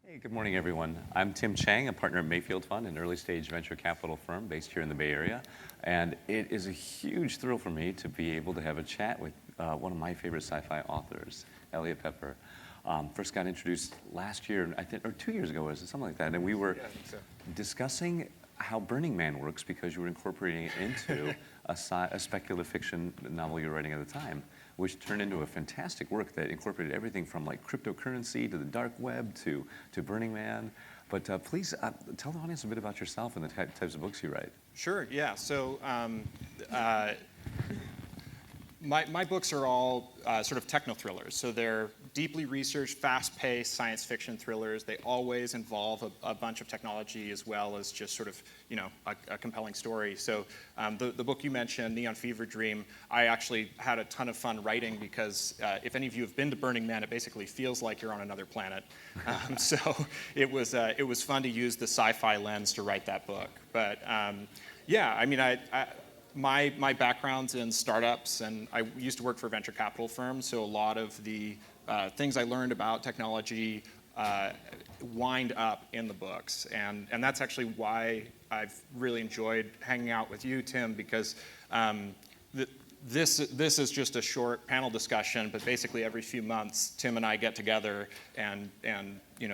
Hey, good morning, everyone. I'm Tim Chang, a partner at Mayfield Fund, an early-stage venture capital firm based here in the Bay Area. And it is a huge thrill for me to be able to have a chat with one of my favorite sci-fi authors, Eliot Peper. First got introduced last year, I think, or 2 years ago, was it something like that? And we were discussing how Burning Man works because you were incorporating it into a speculative fiction novel you were writing at the time, which turned into a fantastic work that incorporated everything from like cryptocurrency to the dark web to Burning Man. But please tell the audience a bit about yourself and the types of books you write. Sure, yeah. So my books are all sort of techno-thrillers. So they're deeply researched, fast-paced science fiction thrillers. They always involve a bunch of technology as well as just sort of, a compelling story. So the book you mentioned, Neon Fever Dream, I actually had a ton of fun writing because if any of you have been to Burning Man, it basically feels like you're on another planet. So it was fun to use the sci-fi lens to write that book. But yeah, I mean, my background's in startups, and I used to work for a venture capital firm, so a lot of the things I learned about technology wind up in the books. And that's actually why I've really enjoyed hanging out with you, Tim, because this is just a short panel discussion, but basically every few months, Tim and I get together and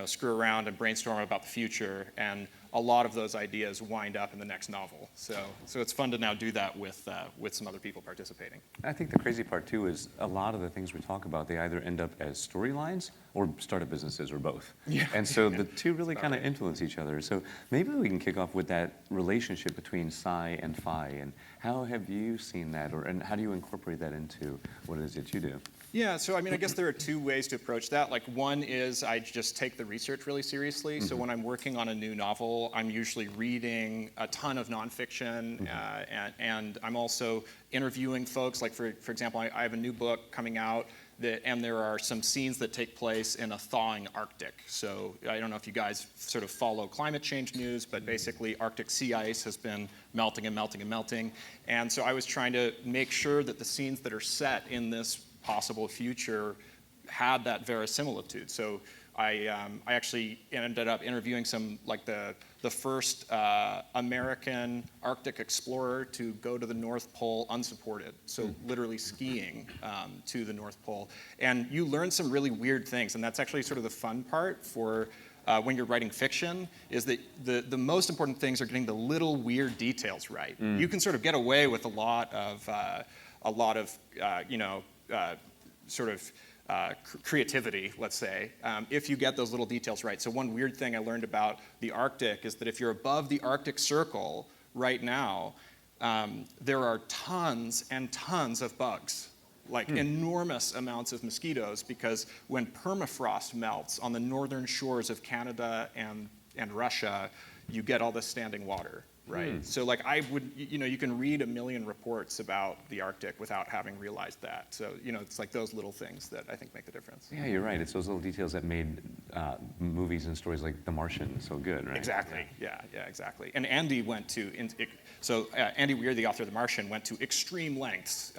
screw around and brainstorm about the future, and a lot of those ideas wind up in the next novel. So it's fun to now do that with some other people participating. I think the crazy part too is a lot of the things we talk about, they either end up as storylines or startup businesses or both. Yeah. And so the two really kind of influence each other. So maybe we can kick off with that relationship between sci and fi, and how have you seen that, and how do you incorporate that into what it is that you do? Yeah, so I mean, I guess there are two ways to approach that. Like, one is I just take the research really seriously. Mm-hmm. So when I'm working on a new novel, I'm usually reading a ton of nonfiction, mm-hmm. And I'm also interviewing folks. Like, for example, I have a new book coming out, and there are some scenes that take place in a thawing Arctic. So I don't know if you guys sort of follow climate change news, but basically Arctic sea ice has been melting and melting and melting. And so I was trying to make sure that the scenes that are set in this possible future had that verisimilitude. So I actually ended up interviewing some, like the first American Arctic explorer to go to the North Pole unsupported, so literally skiing to the North Pole. And you learn some really weird things, and that's actually sort of the fun part for when you're writing fiction, is that the most important things are getting the little weird details right. You can sort of get away with a lot of creativity, let's say, if you get those little details right. So one weird thing I learned about the Arctic is that if you're above the Arctic Circle right now, there are tons and tons of bugs, like enormous amounts of mosquitoes, because when permafrost melts on the northern shores of Canada and Russia, you get all this standing water. Right. So like you can read a million reports about the Arctic without having realized that. So, it's like those little things that I think make the difference. Yeah, you're right. It's those little details that made movies and stories like The Martian so good, right? Exactly. Yeah, exactly. And Andy Andy Weir, the author of The Martian, went to extreme lengths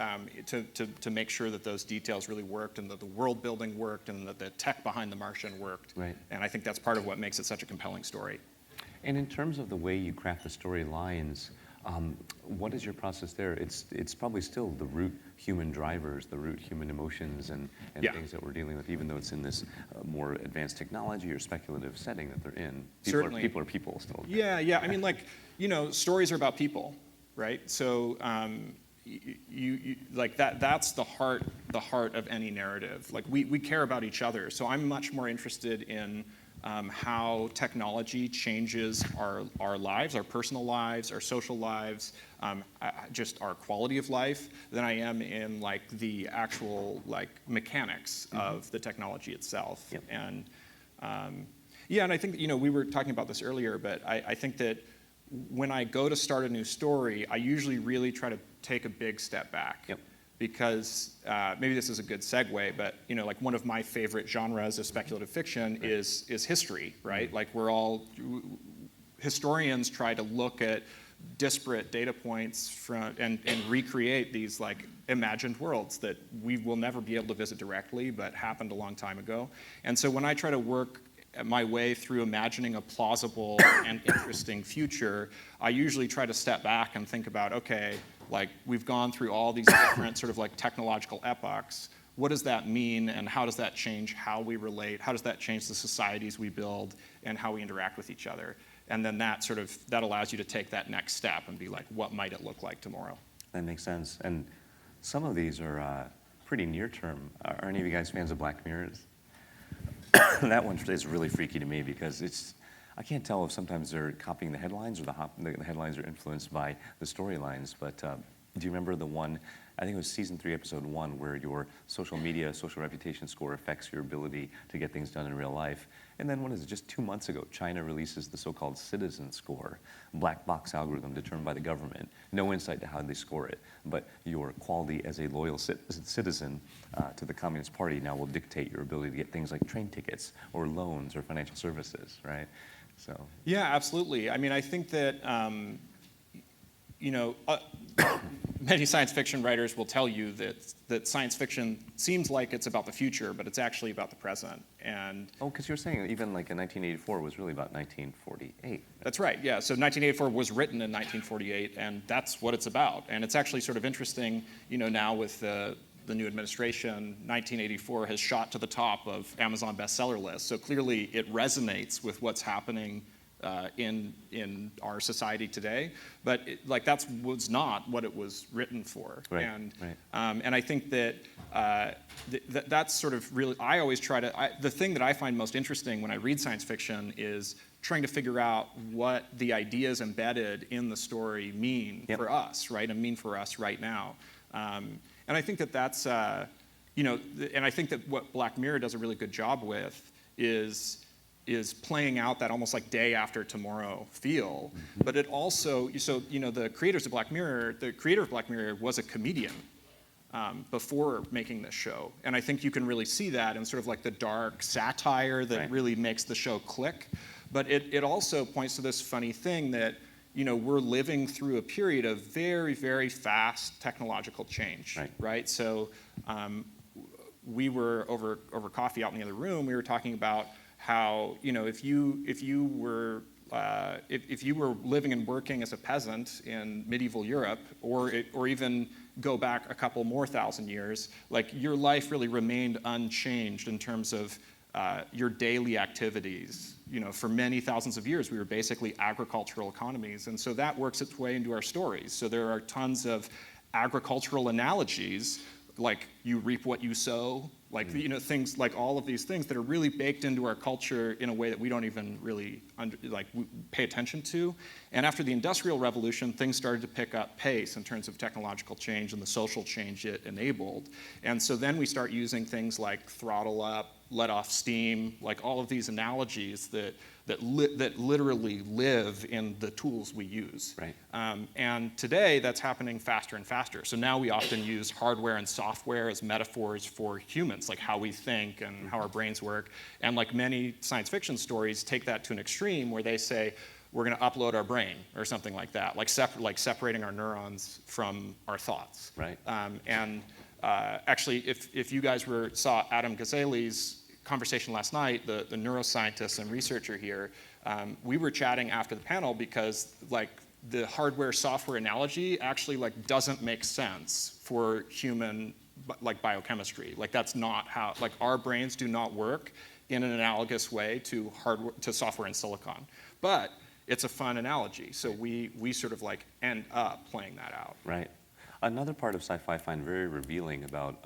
to make sure that those details really worked, and that the world building worked, and that the tech behind The Martian worked. Right. And I think that's part of what makes it such a compelling story. And in terms of the way you craft the storylines, what is your process there? It's probably still the root human drivers, the root human emotions and things that we're dealing with, even though it's in this more advanced technology or speculative setting that they're in. Certainly. People are people still. Yeah. I mean, stories are about people, right? So you like that's the heart of any narrative. Like, we care about each other. So I'm much more interested in how technology changes our lives, our personal lives, our social lives, just our quality of life, than I am in like the actual like mechanics of the technology itself. Yep. And and I think we were talking about this earlier, but I think that when I go to start a new story, I usually really try to take a big step back. Yep. Because maybe this is a good segue, but like one of my favorite genres of speculative fiction is history, right? Mm-hmm. Like historians try to look at disparate data points and recreate these like imagined worlds that we will never be able to visit directly, but happened a long time ago. And so when I try to work my way through imagining a plausible and interesting future, I usually try to step back and think about, okay, like we've gone through all these different sort of like technological epochs. What does that mean, and how does that change how we relate? How does that change the societies we build and how we interact with each other? And then that allows you to take that next step and be like, what might it look like tomorrow? That makes sense. And some of these are pretty near term. Are any of you guys fans of Black Mirrors? That one is really freaky to me because I can't tell if sometimes they're copying the headlines or the headlines are influenced by the storylines. But do you remember the one, I think it was season 3, episode 1, where your social media, social reputation score affects your ability to get things done in real life? And then what is it, just 2 months ago, China releases the so-called citizen score, black box algorithm determined by the government. No insight to how they score it, but your quality as a loyal citizen to the Communist Party now will dictate your ability to get things like train tickets or loans or financial services, right? So. Yeah, absolutely. I mean, I think that, many science fiction writers will tell you that science fiction seems like it's about the future, but it's actually about the present. And because you were saying even like in 1984 was really about 1948. That's right, yeah. So 1984 was written in 1948, and that's what it's about. And it's actually sort of interesting, now with the new administration, 1984 has shot to the top of Amazon bestseller lists. So clearly it resonates with what's happening in our society today, but that was not what it was written for. Right, and right. And I think that that's sort of really, I always try to, the thing that I find most interesting when I read science fiction is trying to figure out what the ideas embedded in the story mean for us, right, and mean for us right now. And I think that's, and I think that what Black Mirror does a really good job with is playing out that almost like day after tomorrow feel. Mm-hmm. But it also, the creators of Black Mirror, the creator of Black Mirror was a comedian before making this show. And I think you can really see that in sort of like the dark satire that really makes the show click. But it also points to this funny thing that, we're living through a period of very, very fast technological change, right? So we were over coffee out in the other room, we were talking about how, if you were living and working as a peasant in medieval Europe, or even go back a couple more thousand years, like your life really remained unchanged in terms of your daily activities. For many thousands of years, we were basically agricultural economies, and so that works its way into our stories. So there are tons of agricultural analogies, like you reap what you sow, like things like all of these things that are really baked into our culture in a way that we don't even really pay attention to. And after the Industrial Revolution, things started to pick up pace in terms of technological change and the social change it enabled. And so then we start using things like throttle up, let off steam, like all of these analogies that literally live in the tools we use. Right. And today, that's happening faster and faster. So now we often use hardware and software as metaphors for humans, like how we think and how our brains work. And like many science fiction stories take that to an extreme where they say, we're going to upload our brain or something like that, like separating our neurons from our thoughts. Right. Actually, if you guys saw Adam Gazzali's conversation last night, the neuroscientist and researcher here, we were chatting after the panel because the hardware software analogy actually doesn't make sense for human biochemistry. That's not how, our brains do not work in an analogous way to software and silicon. But it's a fun analogy, so we sort of end up playing that out. Right. Another part of sci-fi I find very revealing about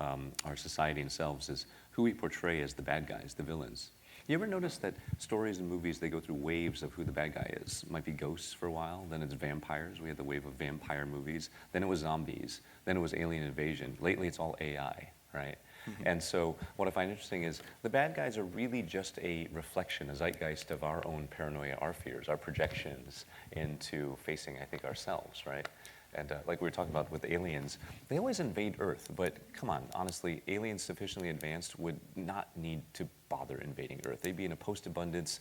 our society and selves is who we portray as the bad guys, the villains. You ever notice that stories and movies, they go through waves of who the bad guy is? It might be ghosts for a while, then it's vampires. We had the wave of vampire movies. Then it was zombies. Then it was alien invasion. Lately, it's all AI, right? Mm-hmm. And so what I find interesting is the bad guys are really just a reflection, a zeitgeist of our own paranoia, our fears, our projections into facing, I think, ourselves, right? And like we were talking about with aliens, they always invade Earth, but come on, honestly, aliens sufficiently advanced would not need to bother invading Earth. They'd be in a post-abundance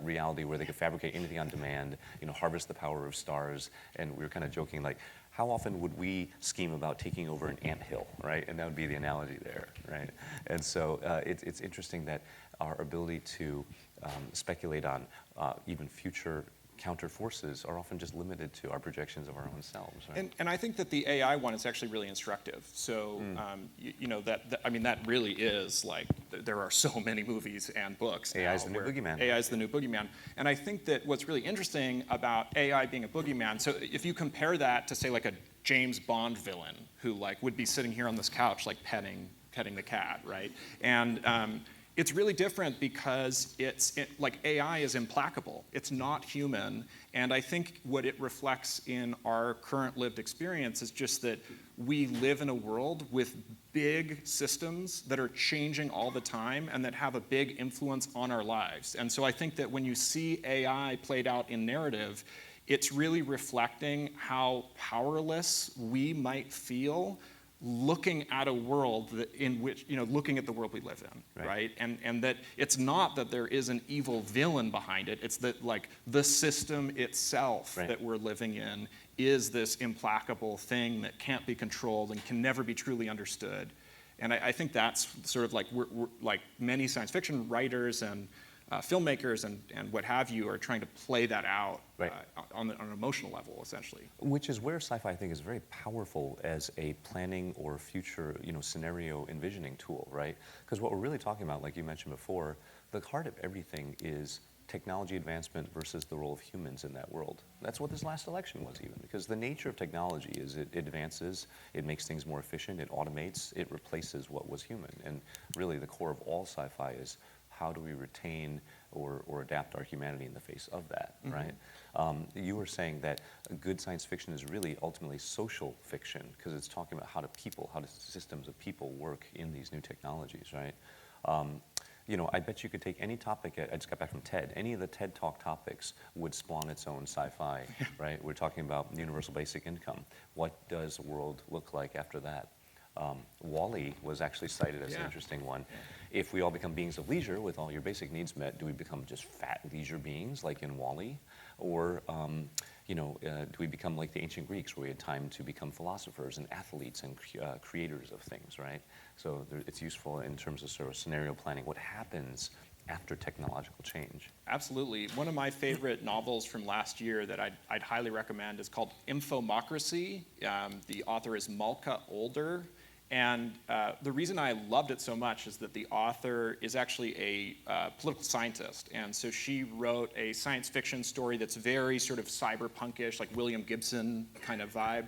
reality where they could fabricate anything on demand, harvest the power of stars. And we were kind of joking, how often would we scheme about taking over an anthill, right? And that would be the analogy there, right? And so it's interesting that our ability to speculate on even future counter forces are often just limited to our projections of our own selves, right? And I think that the AI one is actually really instructive. So, that really is like, there are so many movies and books. AI is the new boogeyman. AI is the new boogeyman. And I think that what's really interesting about AI being a boogeyman, so if you compare that to, say, like a James Bond villain who like would be sitting here on this couch like petting the cat, right? And it's really different because like AI is implacable. It's not human. And I think what it reflects in our current lived experience is just that we live in a world with big systems that are changing all the time and that have a big influence on our lives. And so I think that when you see AI played out in narrative, it's really reflecting how powerless we might feel looking at a world in which, looking at the world we live in, right? And that it's not that there is an evil villain behind it, it's that like the system itself that we're living in is this implacable thing that can't be controlled and can never be truly understood. And I think that's sort of like, we're like many science fiction writers and filmmakers and what have you are trying to play that out on an emotional level, essentially. Which is where sci-fi, I think, is very powerful as a planning or future, scenario envisioning tool, right? Because what we're really talking about, like you mentioned before, the heart of everything is technology advancement versus the role of humans in that world. That's what this last election was even, because the nature of technology is it advances, it makes things more efficient, it automates, it replaces what was human. And really the core of all sci-fi is how do we retain or adapt our humanity in the face of that, right? You were saying that good science fiction is really ultimately social fiction because it's talking about how do systems of people work in these new technologies, right? I bet you could take any topic, I just got back from TED, any of the TED Talk topics would spawn its own sci-fi, right? We're talking about universal basic income. What does the world look like after that? WALL-E was actually cited as an interesting one. If we all become beings of leisure with all your basic needs met, do we become just fat leisure beings like in WALL-E? Or do we become like the ancient Greeks where we had time to become philosophers and athletes and creators of things, right? So it's useful in terms of sort of scenario planning. What happens after technological change? Absolutely. One of my favorite novels from last year that I'd highly recommend is called Infomocracy. The author is Malka Older. And the reason I loved it so much is that the author is actually a political scientist. And so she wrote a science fiction story that's very sort of cyberpunkish, like William Gibson kind of vibe.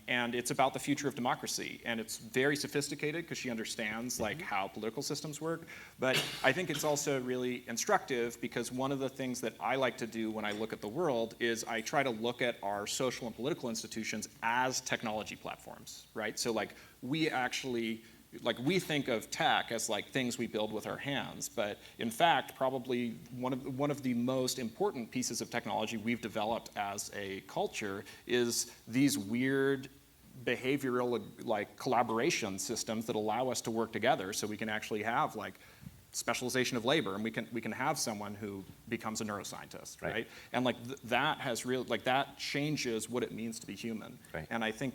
And it's about the future of democracy. And it's very sophisticated because she understands like how political systems work. But I think it's also really instructive because one of the things that I like to do when I look at the world is I try to look at our social and political institutions as technology platforms, right? So like we actually, like we think of tech as like things we build with our hands, but in fact, probably one of the most important pieces of technology we've developed as a culture is these weird behavioral like collaboration systems that allow us to work together so we can actually have like specialization of labor, and we can have someone who becomes a neuroscientist, right? And like that has real, like that changes what it means to be human. And I think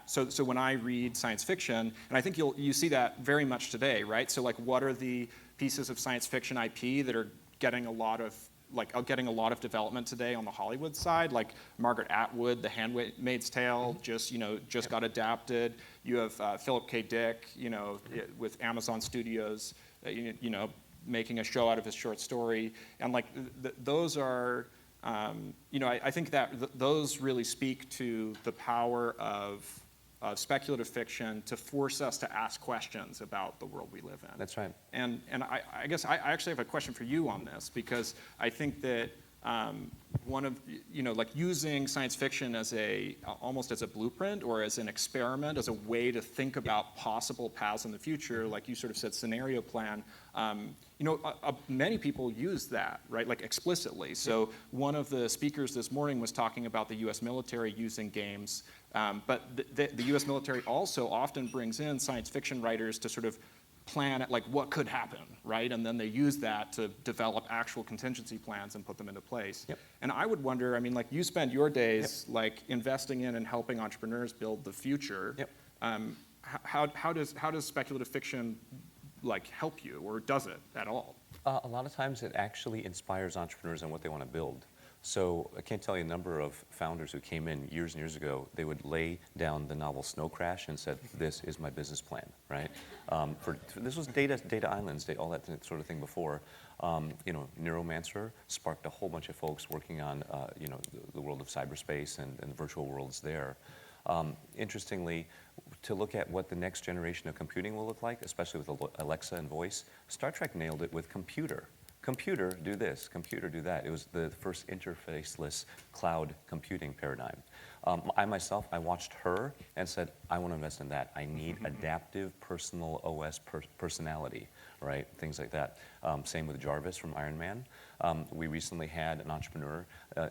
so when I read science fiction, and I think you see that very much today, right? So like what are the pieces of science fiction IP that are getting a lot of development today on the Hollywood side, like Margaret Atwood, The Handmaid's Tale, just got adapted. You have Philip K. Dick, with Amazon Studios, making a show out of his short story, and like those are, I think that those really speak to the power of speculative fiction to force us to ask questions about the world we live in. That's right. And I guess I actually have a question for you on this because I think that one of, like using science fiction as almost as a blueprint or as an experiment, as a way to think about possible paths in the future, like you sort of said, scenario plan, many people use that, right, like explicitly. So one of the speakers this morning was talking about the US military using games, but the US military also often brings in science fiction writers to sort of plan like what could happen, right? And then they use that to develop actual contingency plans and put them into place. And I would wonder, I mean, like you spend your days like investing in and helping entrepreneurs build the future. How does speculative fiction like help you, or does it at all? A lot of times it actually inspires entrepreneurs on what they want to build. So I can't tell you a number of founders who came in years and years ago, they would lay down the novel Snow Crash and said, this is my business plan, right? This was data islands, all that sort of thing before. Neuromancer sparked a whole bunch of folks working on, the world of cyberspace and the virtual worlds there. Interestingly, to look at what the next generation of computing will look like, especially with Alexa and voice, Star Trek nailed it with computer. Computer, do this. Computer, do that. It was the first interfaceless cloud computing paradigm. I myself, I watched her and said, I want to invest in that. I need adaptive personal OS personality, right? Things like that. Same with Jarvis from Iron Man. We recently had an entrepreneur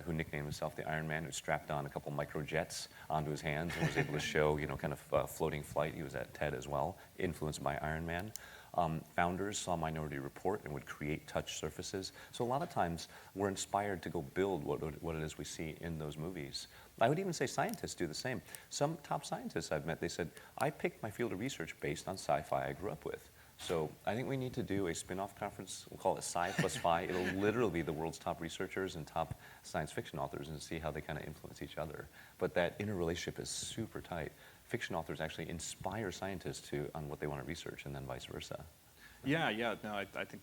who nicknamed himself the Iron Man, who strapped on a couple microjets onto his hands and was able to show, kind of floating flight. He was at TED as well, influenced by Iron Man. Founders saw Minority Report and would create touch surfaces. So a lot of times we're inspired to go build what it is we see in those movies. I would even say scientists do the same. Some top scientists I've met, they said, I picked my field of research based on sci-fi I grew up with. So I think we need to do a spin-off conference. We'll call it Sci plus Fi. It'll literally be the world's top researchers and top science fiction authors and see how they kind of influence each other. But that interrelationship is super tight. Fiction authors actually inspire scientists on what they want to research, and then vice versa. Yeah. No, I think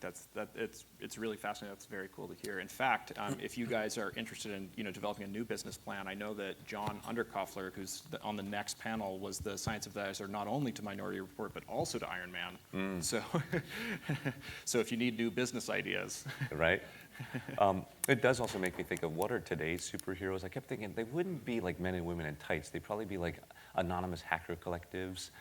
it's really fascinating. That's very cool to hear. In fact, if you guys are interested in developing a new business plan, I know that John Underkoffler, who's on the next panel, was the science advisor not only to Minority Report but also to Iron Man. So, so if you need new business ideas, right. It does also make me think of what are today's superheroes. I kept thinking they wouldn't be like men and women in tights. They'd probably be like anonymous hacker collectives.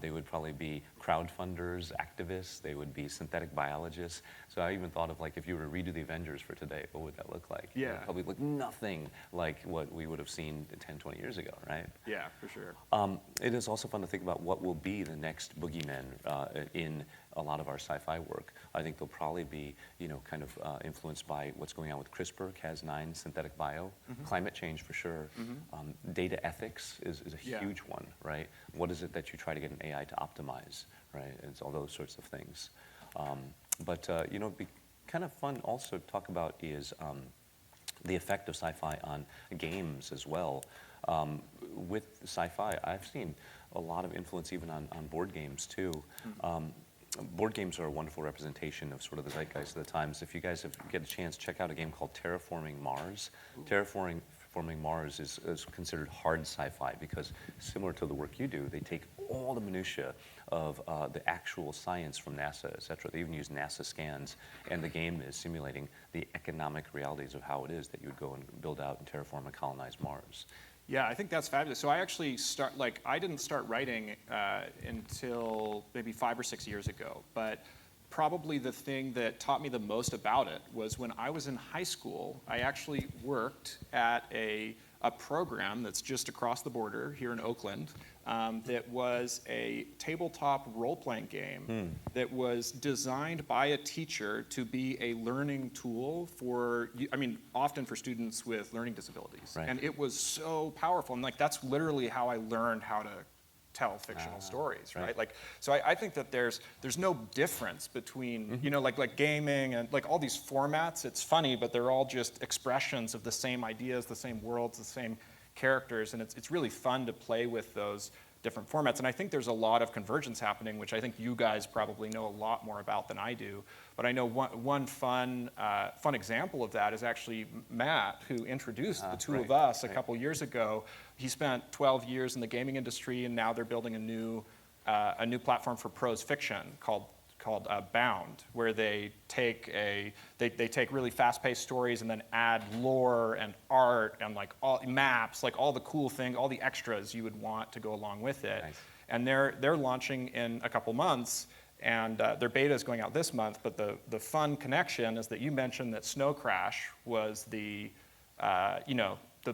They would probably be crowdfunders, activists. They would be synthetic biologists. So I even thought of like if you were to redo the Avengers for today, what would that look like? Yeah. It would probably look nothing like what we would have seen 10, 20 years ago, right? Yeah, for sure. It is also fun to think about what will be the next boogeymen in a lot of our sci-fi work. I think they'll probably be, kind of influenced by what's going on with CRISPR, Cas9, synthetic bio, climate change for sure. Data ethics is a huge one, right? What is it that you try to get an AI to optimize, right? It's all those sorts of things. It'd be kind of fun also to talk about is the effect of sci-fi on games as well. With sci-fi, I've seen a lot of influence even on board games too. Board games are a wonderful representation of sort of the zeitgeist of the times. If you guys get a chance, check out a game called Terraforming Mars. Terraforming Mars is considered hard sci-fi because similar to the work you do, they take all the minutia of the actual science from NASA, et cetera. They even use NASA scans, and the game is simulating the economic realities of how it is that you would go and build out and terraform and colonize Mars. Yeah, I think that's fabulous. So I actually I didn't start writing until maybe 5 or 6 years ago, but probably the thing that taught me the most about it was when I was in high school, I actually worked at a program that's just across the border here in Oakland that was a tabletop role-playing game that was designed by a teacher to be a learning tool for, often for students with learning disabilities. Right. And it was so powerful. And that's literally how I learned how to tell fictional stories, right? So I think that there's no difference between, like gaming and like all these formats. It's funny, but they're all just expressions of the same ideas, the same worlds, the same characters, and it's really fun to play with those different formats. And I think there's a lot of convergence happening, which I think you guys probably know a lot more about than I do. But I know one fun example of that is actually Matt, who introduced the two of us a couple years ago. He spent 12 years in the gaming industry, and now they're building a new platform for prose fiction called Bound, where they take really fast-paced stories and then add lore and art and like all maps, like all the cool things, all the extras you would want to go along with it. Nice. And they're launching in a couple months, and their beta is going out this month. But the fun connection is that you mentioned that Snow Crash was the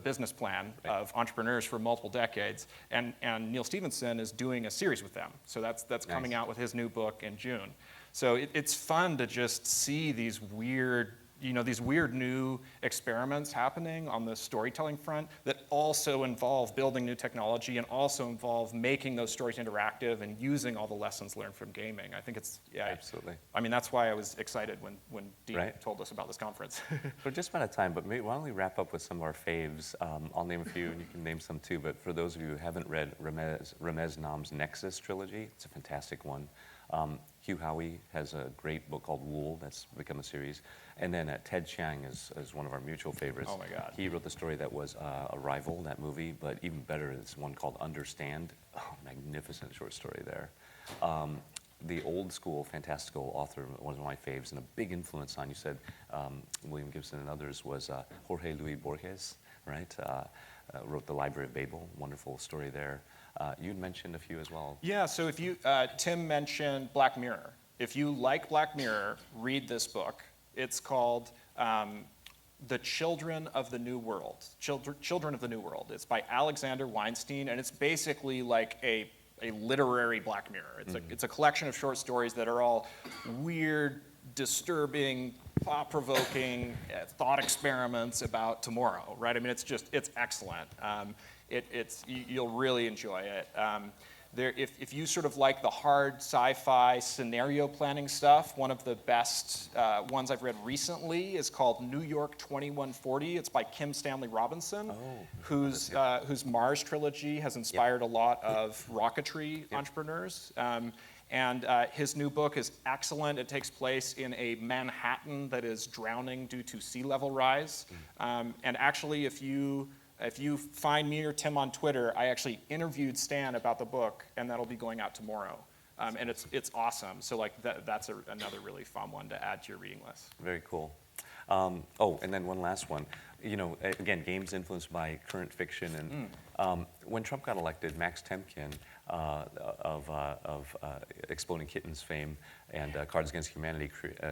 business plan of entrepreneurs for multiple decades, and Neil Stephenson is doing a series with them. So that's nice. Coming out with his new book in June. So it's fun to just see these weird, these weird new experiments happening on the storytelling front that also involve building new technology and also involve making those stories interactive and using all the lessons learned from gaming. I think it's, yeah. Absolutely. I mean, that's why I was excited when Dean Right. told us about this conference. We're just out of time, but maybe, why don't we wrap up with some of our faves? I'll name a few, and you can name some too, but for those of you who haven't read Ramez Nam's Nexus trilogy, it's a fantastic one. Hugh Howey has a great book called Wool that's become a series. And then Ted Chiang is one of our mutual favorites. Oh my God. He wrote the story that was Arrival, that movie, but even better is one called Understand. Oh, magnificent short story there. The old school fantastical author, one of my faves, and a big influence on, you said, William Gibson and others, was Jorge Luis Borges, right? Wrote The Library of Babel, wonderful story there. You'd mentioned a few as well. Yeah, so if you, Tim mentioned Black Mirror. If you like Black Mirror, read this book. It's called The Children of the New World. Children of the New World. It's by Alexander Weinstein, and it's basically like a literary Black Mirror. It's a collection of short stories that are all weird, disturbing, thought-provoking thought experiments about tomorrow, right? I mean, it's excellent. You'll really enjoy it. If you sort of like the hard sci-fi scenario planning stuff, one of the best ones I've read recently is called New York 2140. It's by Kim Stanley Robinson, whose Mars trilogy has inspired a lot of rocketry entrepreneurs. And his new book is excellent. It takes place in a Manhattan that is drowning due to sea level rise. And actually, if you find me or Tim on Twitter, I actually interviewed Stan about the book, and that'll be going out tomorrow. And it's awesome. So like that's another really fun one to add to your reading list. Very cool. And then one last one. You know, again, games influenced by current fiction. And when Trump got elected, Max Temkin of Exploding Kittens fame and Cards Against Humanity,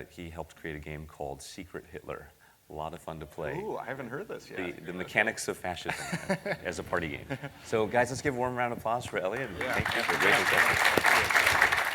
he helped create a game called Secret Hitler. A lot of fun to play. Ooh, I haven't heard this yet. The mechanics of fascism as a party game. So guys, let's give a warm round of applause for Elliot. Yeah. Thank you for a great discussion.